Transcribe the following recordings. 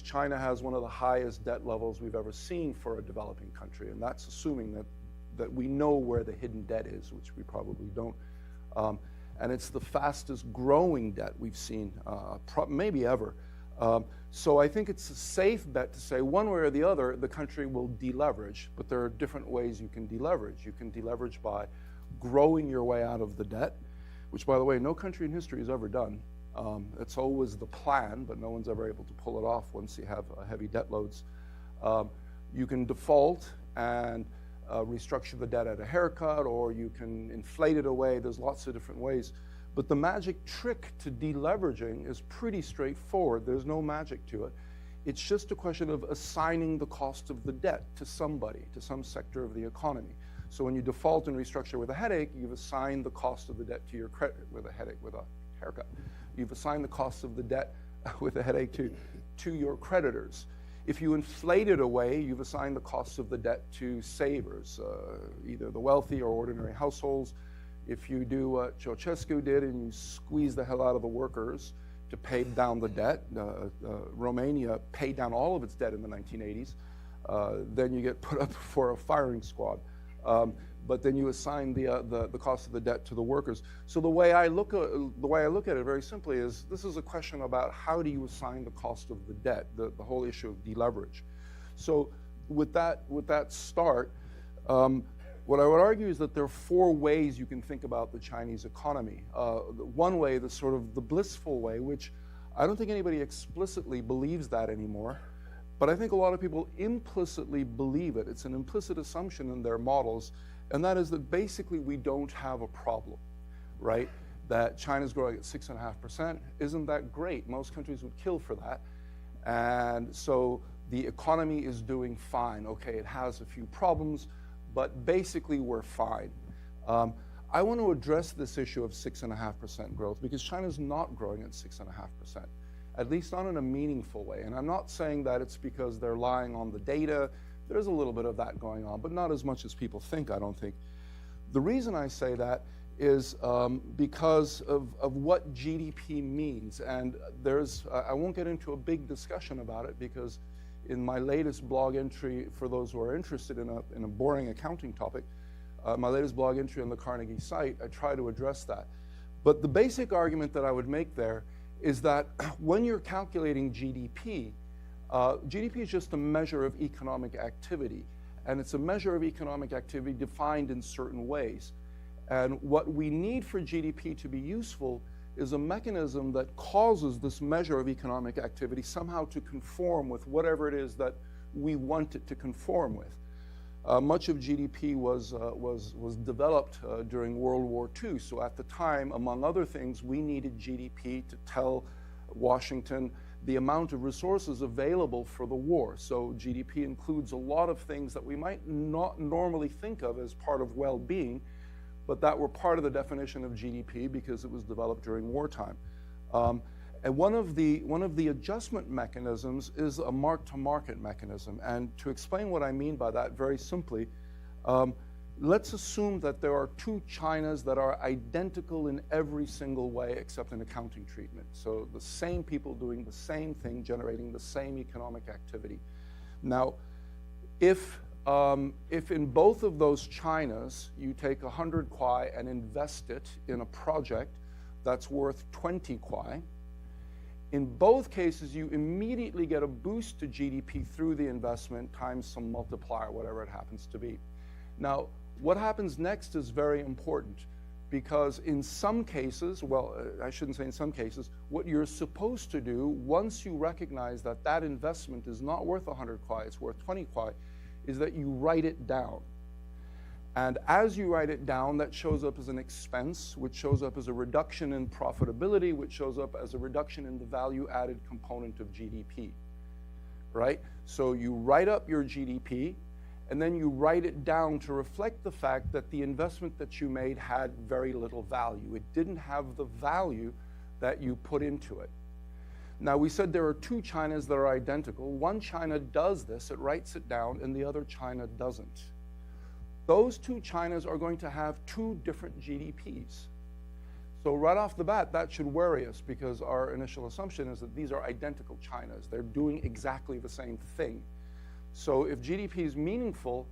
China has one of the highest debt levels we've ever seen for a developing country, and that's assuming that we know where the hidden debt is, which we probably don't. And it's the fastest growing debt we've seen, maybe ever. So I think it's a safe bet to say one way or the other, the country will deleverage, but there are different ways you can deleverage. You can deleverage by growing your way out of the debt, which, by the way, no country in history has ever done. It's always the plan, but no one's ever able to pull it off once you have heavy debt loads. You can default and restructure the debt at a haircut, or you can inflate it away. There's lots of different ways. But the magic trick to deleveraging is pretty straightforward. There's no magic to it. It's just a question of assigning the cost of the debt to somebody, to some sector of the economy. So when you default and restructure with a headache, you've assigned the cost of the debt to your credit with a headache, with a haircut. You've assigned the cost of the debt with a headache to your creditors. If you inflate it away, you've assigned the cost of the debt to savers, either the wealthy or ordinary households. If you do what Ceausescu did and you squeeze the hell out of the workers to pay down the debt, Romania paid down all of its debt in the 1980s, then you get put up for a firing squad. But then you assign the cost of the debt to the workers. So the way I look at it very simply is this is a question about how do you assign the cost of the debt, the whole issue of deleverage. So with that start, what I would argue is that there are four ways you can think about the Chinese economy. One way, the sort of the blissful way, which I don't think anybody explicitly believes that anymore, but I think a lot of people implicitly believe it. It's an implicit assumption in their models, and that is that basically we don't have a problem, right? That China's growing at 6.5%. Isn't that great? Most countries would kill for that. And so the economy is doing fine. Okay, it has a few problems, but basically we're fine. I want to address this issue of 6.5% growth because China's not growing at 6.5%, at least not in a meaningful way. And I'm not saying that it's because they're lying on the data. There's a little bit of that going on, but not as much as people think, I don't think. The reason I say that is because of what GDP means. And I won't get into a big discussion about it because in my latest blog entry, for those who are interested in a boring accounting topic, my latest blog entry on the Carnegie site, I try to address that. But the basic argument that I would make there is that when you're calculating GDP, GDP is just a measure of economic activity, and it's a measure of economic activity defined in certain ways. And what we need for GDP to be useful is a mechanism that causes this measure of economic activity somehow to conform with whatever it is that we want it to conform with. Much of GDP was developed during World War II. So at the time, among other things, we needed GDP to tell Washington the amount of resources available for the war. So GDP includes a lot of things that we might not normally think of as part of well-being, but that were part of the definition of GDP because it was developed during wartime. And one of the adjustment mechanisms is a mark-to-market mechanism. And to explain what I mean by that very simply, let's assume that there are two Chinas that are identical in every single way except in accounting treatment. So the same people doing the same thing, generating the same economic activity. Now, if in both of those Chinas you take 100 kwai and invest it in a project that's worth 20 kwai, in both cases, you immediately get a boost to GDP through the investment times some multiplier, whatever it happens to be. Now, what happens next is very important because in some cases, well, I shouldn't say in some cases, what you're supposed to do once you recognize that that investment is not worth 100 kwai, it's worth 20 kwai, is that you write it down. And as you write it down, that shows up as an expense, which shows up as a reduction in profitability, which shows up as a reduction in the value-added component of GDP, right? So you write up your GDP, and then you write it down to reflect the fact that the investment that you made had very little value. It didn't have the value that you put into it. Now, we said there are two Chinas that are identical. One China does this, it writes it down, and the other China doesn't. Those two Chinas are going to have two different GDPs. So right off the bat, that should worry us because our initial assumption is that these are identical Chinas. They're doing exactly the same thing. So if GDP is meaningful,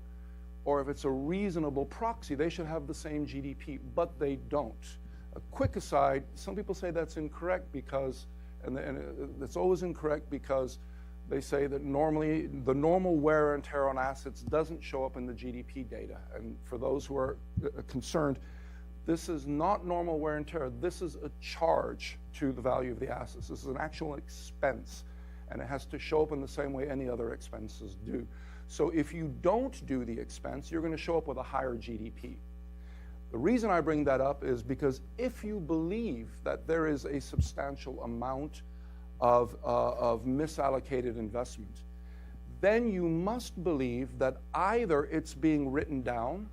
or if it's a reasonable proxy, they should have the same GDP, but they don't. A quick aside, some people say that's incorrect because, and it's always incorrect because they say that normally the normal wear and tear on assets doesn't show up in the GDP data. And for those who are concerned, this is not normal wear and tear. This is a charge to the value of the assets. This is an actual expense, and it has to show up in the same way any other expenses do. So if you don't do the expense, you're going to show up with a higher GDP. The reason I bring that up is because if you believe that there is a substantial amount of misallocated investment, then you must believe that either it's being written down,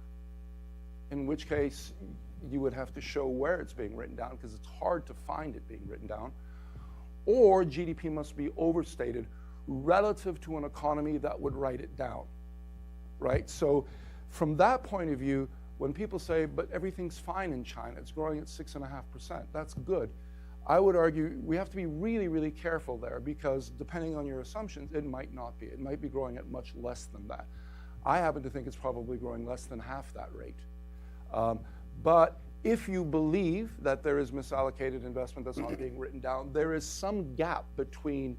in which case you would have to show where it's being written down because it's hard to find it being written down, or GDP must be overstated relative to an economy that would write it down, right? So from that point of view, when people say, but everything's fine in China, it's growing at 6.5%, that's good. I would argue we have to be really, really careful there because depending on your assumptions, it might not be. It might be growing at much less than that. I happen to think it's probably growing less than half that rate. But if you believe that there is misallocated investment that's not being written down, there is some gap between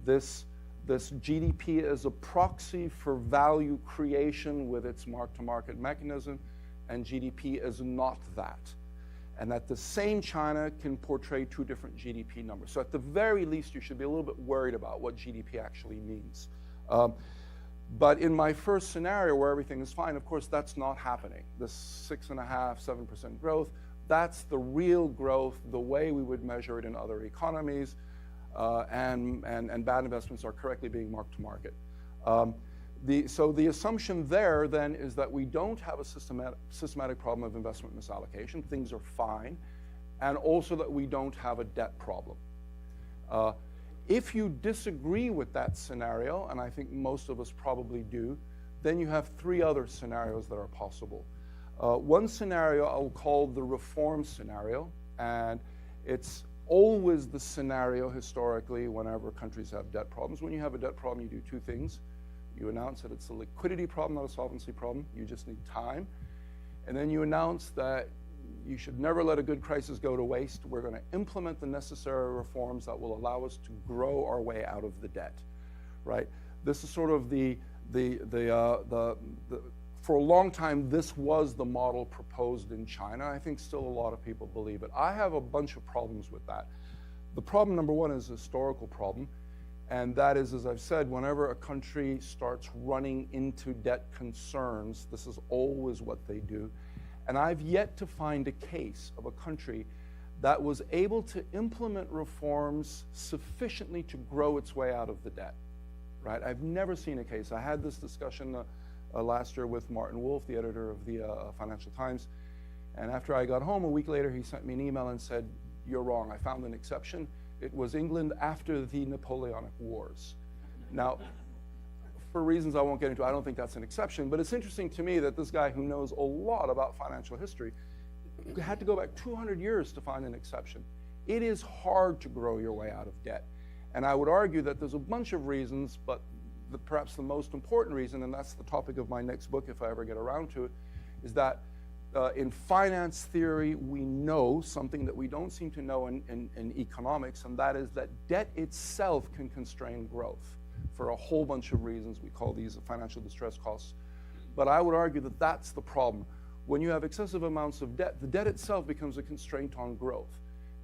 this GDP as a proxy for value creation with its mark-to-market mechanism and GDP as not that. And that the same China can portray two different GDP numbers. So at the very least, you should be a little bit worried about what GDP actually means. But in my first scenario where everything is fine, of course, that's not happening. This 6.5%, 7% growth, that's the real growth, the way we would measure it in other economies, and bad investments are correctly being marked to market. So the assumption there then is that we don't have a systematic problem of investment misallocation, things are fine, and also that we don't have a debt problem. If you disagree with that scenario, and I think most of us probably do, then you have three other scenarios that are possible. One scenario I'll call the reform scenario, and it's always the scenario historically whenever countries have debt problems. When you have a debt problem, you do two things. You announce that it's a liquidity problem, not a solvency problem. You just need time. And then you announce that you should never let a good crisis go to waste. We're going to implement the necessary reforms that will allow us to grow our way out of the debt, right? This is sort of for a long time, this was the model proposed in China. I think still a lot of people believe it. I have a bunch of problems with that. The problem number one is a historical problem, and that is, as I've said, whenever a country starts running into debt concerns, this is always what they do. And I've yet to find a case of a country that was able to implement reforms sufficiently to grow its way out of the debt, right? I've never seen a case. I had this discussion last year with Martin Wolf, the editor of the Financial Times, and after I got home, a week later, he sent me an email and said, "You're wrong, I found an exception. It was England after the Napoleonic Wars." Now, for reasons I won't get into, I don't think that's an exception, but it's interesting to me that this guy who knows a lot about financial history had to go back 200 years to find an exception. It is hard to grow your way out of debt. And I would argue that there's a bunch of reasons, but perhaps the most important reason, and that's the topic of my next book if I ever get around to it, is that in finance theory, we know something that we don't seem to know in economics, and that is that debt itself can constrain growth for a whole bunch of reasons. We call these financial distress costs. But I would argue that that's the problem. When you have excessive amounts of debt, the debt itself becomes a constraint on growth.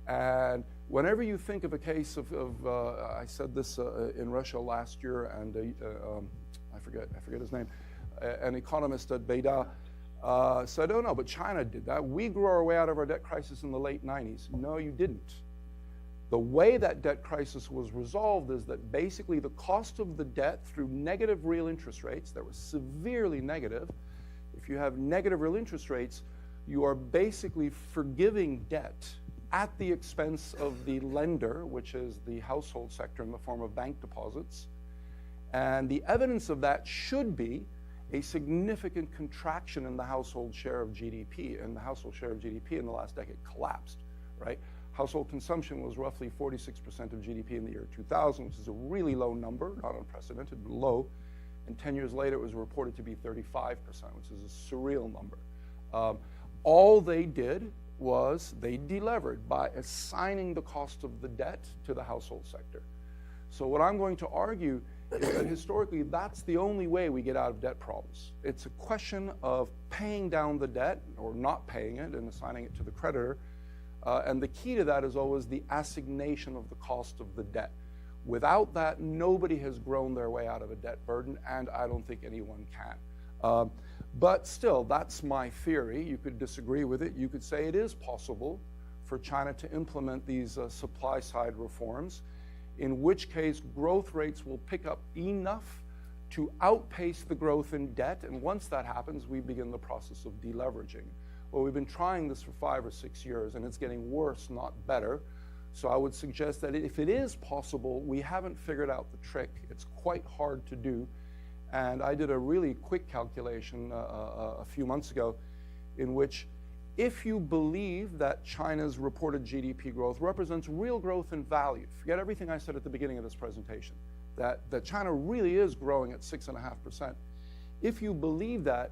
And whenever you think of a case of I said this in Russia last year, and I forget his name, an economist at Beida said, "Oh no, but China did that. We grew our way out of our debt crisis in the late 90s. No, you didn't. The way that debt crisis was resolved is that basically the cost of the debt through negative real interest rates, that were severely negative. If you have negative real interest rates, you are basically forgiving debt at the expense of the lender, which is the household sector in the form of bank deposits. And the evidence of that should be a significant contraction in the household share of GDP, and the household share of GDP in the last decade collapsed right? Household consumption was roughly 46% of GDP in the year 2000, which is a really low number, not unprecedented, but low. And 10 years later, it was reported to be 35%, which is a surreal number. All they did was they delevered by assigning the cost of the debt to the household sector. So what I'm going to argue is that historically, that's the only way we get out of debt problems. It's a question of paying down the debt or not paying it and assigning it to the creditor. And the key to that is always the assignation of the cost of the debt. Without that, nobody has grown their way out of a debt burden, and I don't think anyone can. But still, that's my theory. You could disagree with it. You could say it is possible for China to implement these supply-side reforms, in which case growth rates will pick up enough to outpace the growth in debt. And once that happens, we begin the process of deleveraging. Well, we've been trying this for 5 or 6 years, and it's getting worse, not better. So I would suggest that if it is possible, we haven't figured out the trick. It's quite hard to do. And I did a really quick calculation a few months ago in which if you believe that China's reported GDP growth represents real growth in value, forget everything I said at the beginning of this presentation, that China really is growing at 6.5%. If you believe that,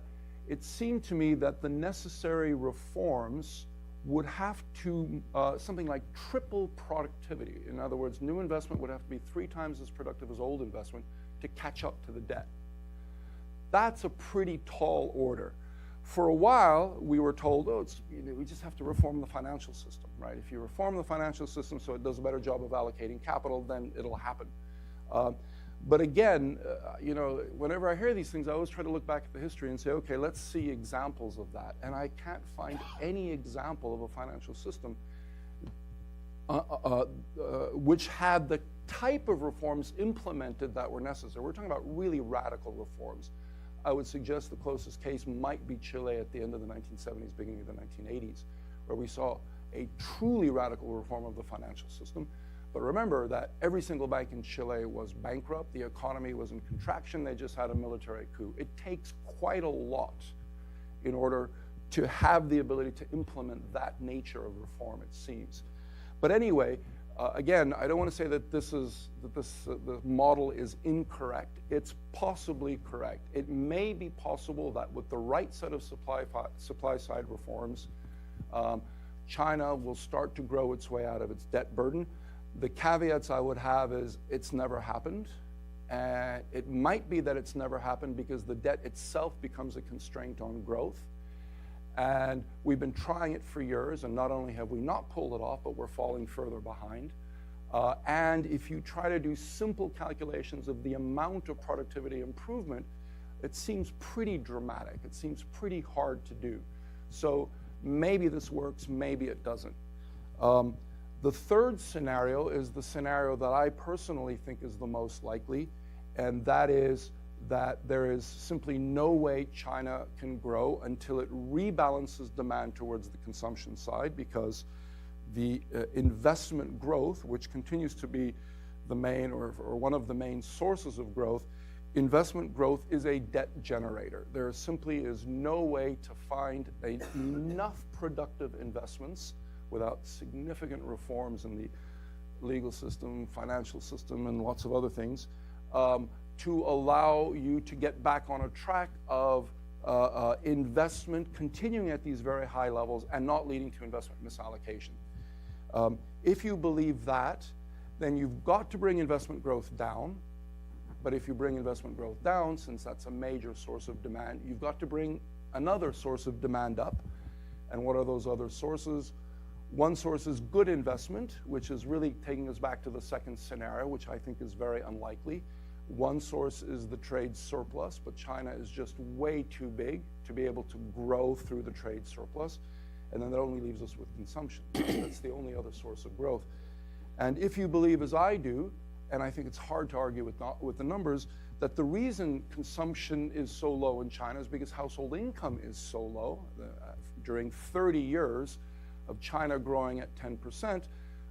it seemed to me that the necessary reforms would have to something like triple productivity. In other words, new investment would have to be 3 times as productive as old investment to catch up to the debt. That's a pretty tall order. For a while, we were told, we just have to reform the financial system, right? If you reform the financial system so it does a better job of allocating capital, then it'll happen. But again, whenever I hear these things, I always try to look back at the history and say, okay, let's see examples of that. And I can't find any example of a financial system which had the type of reforms implemented that were necessary. We're talking about really radical reforms. I would suggest the closest case might be Chile at the end of the 1970s, beginning of the 1980s, where we saw a truly radical reform of the financial system. But remember that every single bank in Chile was bankrupt. The economy was in contraction. They just had a military coup. It takes quite a lot in order to have the ability to implement that nature of reform, it seems. But anyway, again, I don't want to say that the model is incorrect. It's possibly correct. It may be possible that with the right set of supply-side reforms, China will start to grow its way out of its debt burden. The caveats I would have is it's never happened. And it might be that it's never happened because the debt itself becomes a constraint on growth. And we've been trying it for years, and not only have we not pulled it off, but we're falling further behind. And if you try to do simple calculations of the amount of productivity improvement, it seems pretty dramatic. It seems pretty hard to do. So maybe this works, maybe it doesn't. The third scenario is the scenario that I personally think is the most likely, and that is that there is simply no way China can grow until it rebalances demand towards the consumption side, because the investment growth, which continues to be the main or one of the main sources of growth, investment growth is a debt generator. There simply is no way to find enough productive investments without significant reforms in the legal system, financial system, and lots of other things, to allow you to get back on a track of investment continuing at these very high levels and not leading to investment misallocation. If you believe that, then you've got to bring investment growth down. But if you bring investment growth down, since that's a major source of demand, you've got to bring another source of demand up. And what are those other sources? One source is good investment, which is really taking us back to the second scenario, which I think is very unlikely. One source is the trade surplus, but China is just way too big to be able to grow through the trade surplus. And then that only leaves us with consumption. That's the only other source of growth. And if you believe, as I do, and I think it's hard to argue with the numbers, that the reason consumption is so low in China is because household income is so low. During 30 years of China growing at 10%,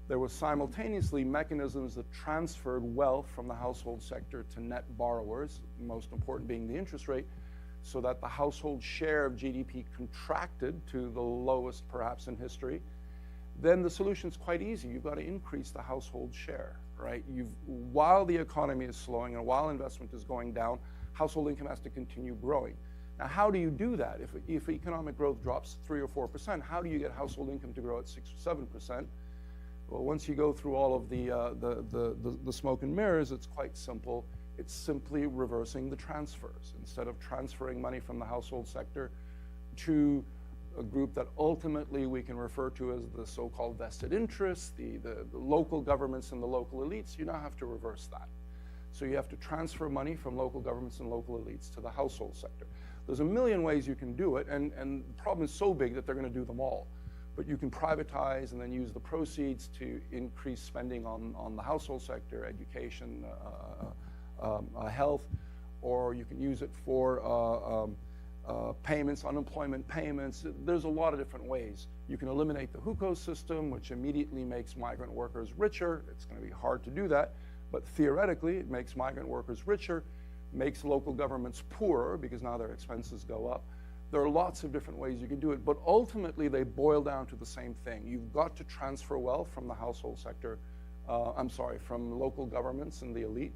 there was simultaneously mechanisms that transferred wealth from the household sector to net borrowers, the most important being the interest rate, so that the household share of GDP contracted to the lowest perhaps in history. then the solution's quite easy. You've got to increase the household share, right? While the economy is slowing and while investment is going down, household income has to continue growing. Now, how do you do that? If economic growth drops 3 or 4%, how do you get household income to grow at 6 or 7%? Well, once you go through all of the smoke and mirrors, it's quite simple. It's simply reversing the transfers. Instead of transferring money from the household sector to a group that ultimately we can refer to as the so-called vested interests, the local governments and the local elites, you now have to reverse that. So you have to transfer money from local governments and local elites to the household sector. There's a million ways you can do it, and the problem is so big that they're going to do them all. But you can privatize and then use the proceeds to increase spending on the household sector, education, health, or you can use it for payments, unemployment payments. There's a lot of different ways. You can eliminate the hukou system, which immediately makes migrant workers richer. It's going to be hard to do that, but theoretically, it makes migrant workers richer, makes local governments poorer because now their expenses go up. There are lots of different ways you can do it, but ultimately they boil down to the same thing. You've got to transfer wealth from the household sector, from local governments and the elite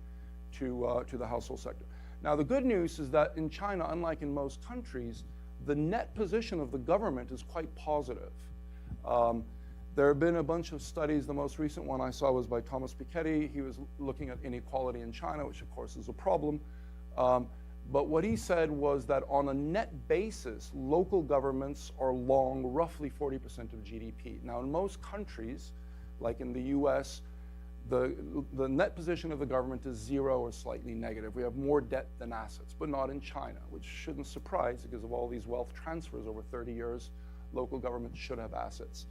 to the household sector. Now, the good news is that in China, unlike in most countries, the net position of the government is quite positive. There have been a bunch of studies. The most recent one I saw was by Thomas Piketty. He was looking at inequality in China, which of course is a problem. But what he said was that on a net basis, local governments are long roughly 40% of GDP. Now, in most countries, like in the US, the net position of the government is 0 or slightly negative. We have more debt than assets, but not in China, which shouldn't surprise because of all these wealth transfers over 30 years. Local governments should have assets.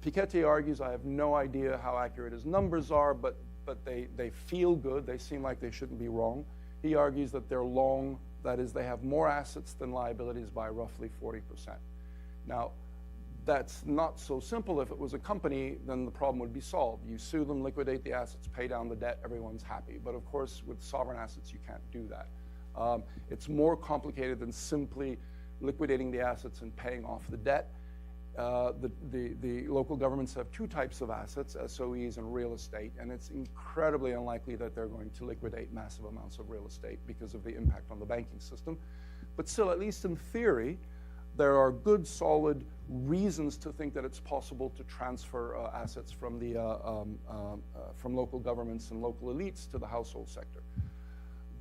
Piketty argues, I have no idea how accurate his numbers are, but they feel good. They seem like they shouldn't be wrong. He argues that they're long, that is, they have more assets than liabilities by roughly 40%. Now, that's not so simple. If it was a company, then the problem would be solved. You sue them, liquidate the assets, pay down the debt, everyone's happy. But of course, with sovereign assets, you can't do that. It's more complicated than simply liquidating the assets and paying off the debt. The local governments have two types of assets, SOEs and real estate, and it's incredibly unlikely that they're going to liquidate massive amounts of real estate because of the impact on the banking system. But still, at least in theory, there are good, solid reasons to think that it's possible to transfer assets from local governments and local elites to the household sector.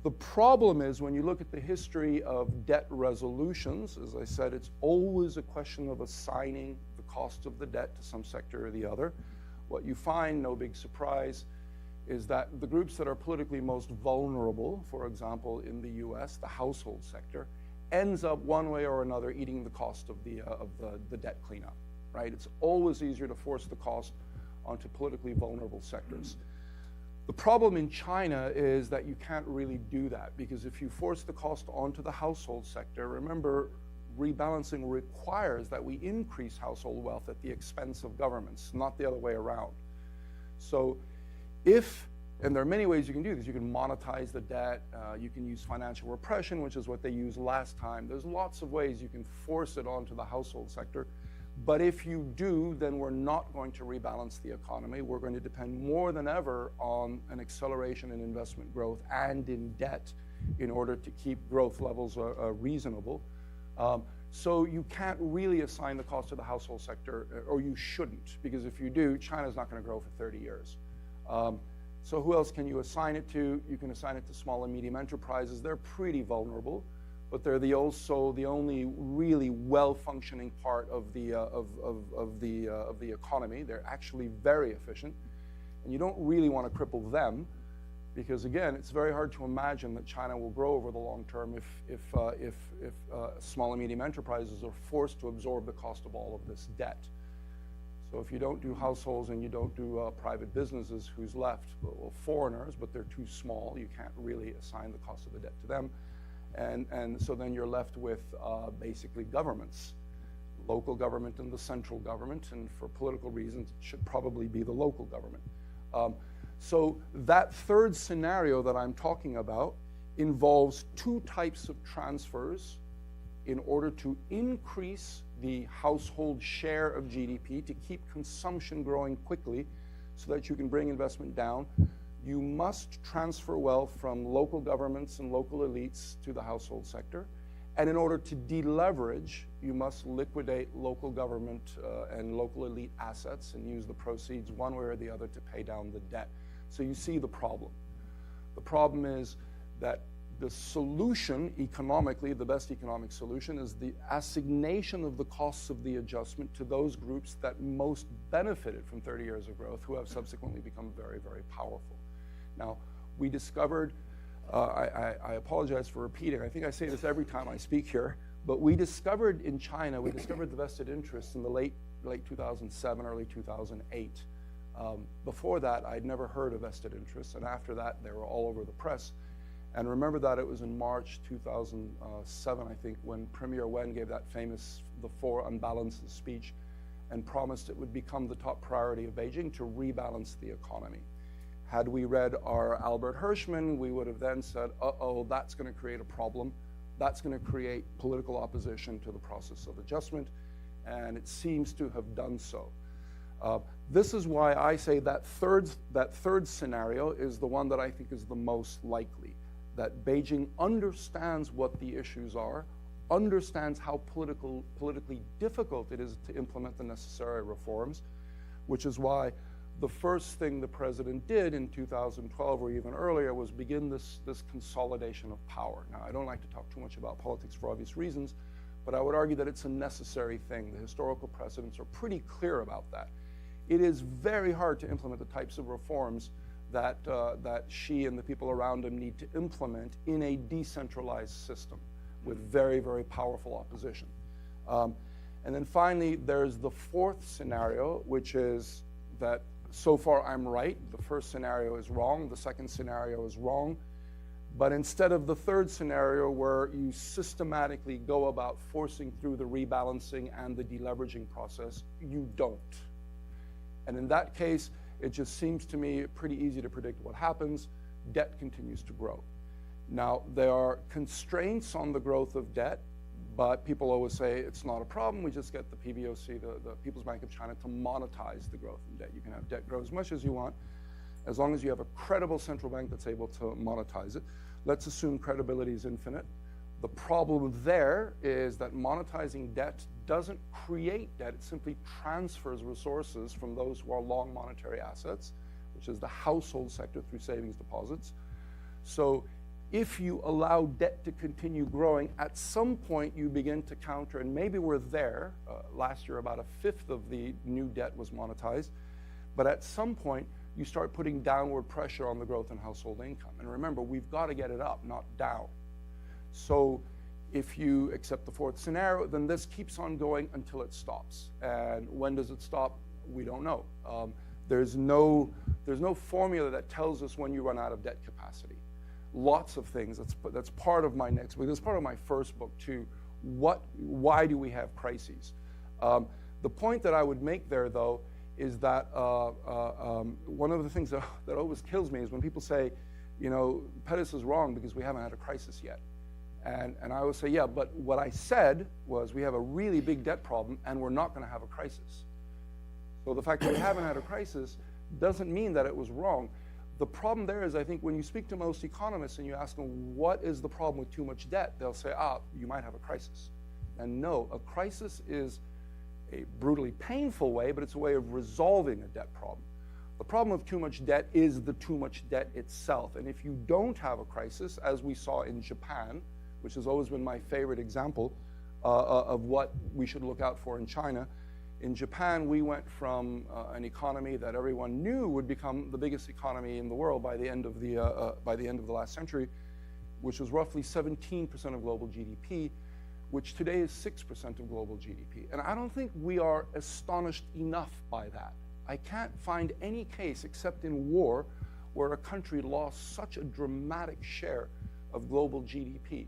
The problem is when you look at the history of debt resolutions, as I said, it's always a question of assigning the cost of the debt to some sector or the other. What you find, no big surprise, is that the groups that are politically most vulnerable, for example, in the US, the household sector, ends up one way or another eating the cost of the debt cleanup, right? It's always easier to force the cost onto politically vulnerable sectors. The problem in China is that you can't really do that because if you force the cost onto the household sector, remember, rebalancing requires that we increase household wealth at the expense of governments, not the other way around. So and there are many ways you can do this. You can monetize the debt. You can use financial repression, which is what they used last time. There's lots of ways you can force it onto the household sector. But if you do, then we're not going to rebalance the economy. We're going to depend more than ever on an acceleration in investment growth and in debt in order to keep growth levels reasonable. So you can't really assign the cost to the household sector, or you shouldn't, because if you do, China's not going to grow for 30 years. So who else can you assign it to? You can assign it to small and medium enterprises. They're pretty vulnerable, but they're also the only really well-functioning part of the economy. They're actually very efficient, and you don't really want to cripple them, because again, it's very hard to imagine that China will grow over the long term if small and medium enterprises are forced to absorb the cost of all of this debt. So if you don't do households and you don't do private businesses, who's left? Well, foreigners, but they're too small. You can't really assign the cost of the debt to them. And so then you're left with basically governments, local government and the central government, and for political reasons, it should probably be the local government. So that third scenario that I'm talking about involves two types of transfers in order to increase the household share of GDP, to keep consumption growing quickly so that you can bring investment down, you must transfer wealth from local governments and local elites to the household sector. And in order to deleverage, you must liquidate local government and local elite assets and use the proceeds one way or the other to pay down the debt. So you see the problem. The problem is that the solution economically, the best economic solution, is the assignation of the costs of the adjustment to those groups that most benefited from 30 years of growth, who have subsequently become very, very powerful. Now, we discovered, I apologize for repeating, I think I say this every time I speak here, but we discovered in China, we discovered the vested interests in the late 2007, early 2008. Before that, I'd never heard of vested interests, and after that, they were all over the press. And remember that it was in March 2007, I think, when Premier Wen gave that famous The Four Unbalances speech and promised it would become the top priority of Beijing to rebalance the economy. Had we read our Albert Hirschman, we would have then said, uh-oh, that's going to create a problem. That's going to create political opposition to the process of adjustment, and it seems to have done so. This is why I say that third scenario is the one that I think is the most likely, that Beijing understands what the issues are, understands how politically difficult it is to implement the necessary reforms, which is why the first thing the president did in 2012 or even earlier was begin this consolidation of power. Now, I don't like to talk too much about politics for obvious reasons, but I would argue that it's a necessary thing. The historical precedents are pretty clear about that. It is very hard to implement the types of reforms that Xi and the people around him need to implement in a decentralized system with very, very powerful opposition. And then finally, there's the fourth scenario, which is that so far I'm right. The first scenario is wrong. The second scenario is wrong. But instead of the third scenario where you systematically go about forcing through the rebalancing and the deleveraging process, you don't. And in that case, it just seems to me pretty easy to predict what happens. Debt continues to grow. Now, there are constraints on the growth of debt, but people always say it's not a problem. We just get the PBOC, the People's Bank of China, to monetize the growth in debt. You can have debt grow as much as you want, as long as you have a credible central bank that's able to monetize it. Let's assume credibility is infinite. The problem there is that monetizing debt doesn't create debt. It simply transfers resources from those who are long monetary assets, which is the household sector through savings deposits. So if you allow debt to continue growing, at some point you begin to counter, and maybe we're there. Last year, about a fifth of the new debt was monetized. But at some point, you start putting downward pressure on the growth in household income. And remember, we've got to get it up, not down. So if you accept the fourth scenario, then this keeps on going until it stops. And when does it stop? We don't know. There's no formula that tells us when you run out of debt capacity. Lots of things. That's part of my next book. That's part of my first book too. Why do we have crises? The point that I would make there, though, is that one of the things that always kills me is when people say, you know, Pettis is wrong because we haven't had a crisis yet. And I always say, yeah, but what I said was we have a really big debt problem and we're not going to have a crisis. So the fact that we haven't had a crisis doesn't mean that it was wrong. The problem there is, I think, when you speak to most economists and you ask them, what is the problem with too much debt? They'll say, you might have a crisis. And no, a crisis is a brutally painful way, but it's a way of resolving a debt problem. The problem of too much debt is the too much debt itself. And if you don't have a crisis, as we saw in Japan, which has always been my favorite example of what we should look out for in China. In Japan, we went from an economy that everyone knew would become the biggest economy in the world by the end of the last century, which was roughly 17% of global GDP, which today is 6% of global GDP. And I don't think we are astonished enough by that. I can't find any case except in war where a country lost such a dramatic share of global GDP.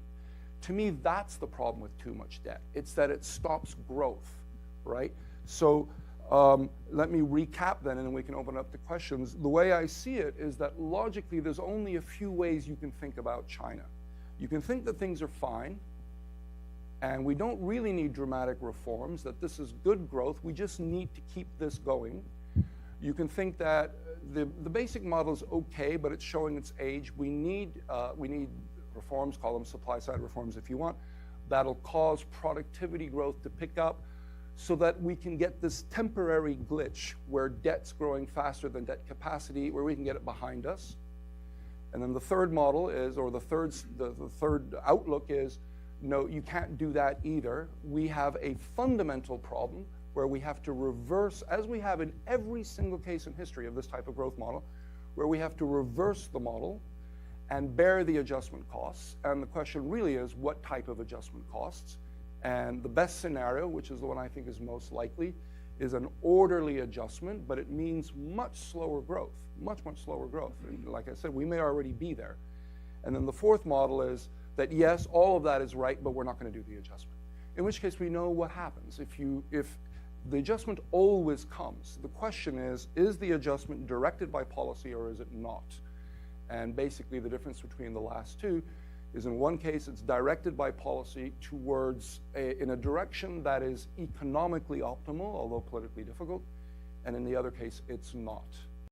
To me, that's the problem with too much debt. It's that it stops growth, right? So let me recap then, and then we can open up to questions. The way I see it is that logically, there's only a few ways you can think about China. You can think that things are fine, and we don't really need dramatic reforms, that this is good growth, we just need to keep this going. You can think that the basic model is okay, but it's showing its age. We need reforms, call them supply-side reforms if you want, that'll cause productivity growth to pick up so that we can get this temporary glitch where debt's growing faster than debt capacity, where we can get it behind us. And then the third model is, or the third outlook is, no, you can't do that either. We have a fundamental problem where we have to reverse, as we have in every single case in history of this type of growth model, where we have to reverse the model and bear the adjustment costs. And the question really is, what type of adjustment costs? And the best scenario, which is the one I think is most likely, is an orderly adjustment, but it means much slower growth, much slower growth. And like I said, we may already be there. And then the fourth model is that, yes, all of that is right, but we're not going to do the adjustment. In which case, we know what happens. If the adjustment always comes, the question is the adjustment directed by policy or is it not? And basically, the difference between the last two is in one case, it's directed by policy towards in a direction that is economically optimal, although politically difficult, and in the other case, it's not.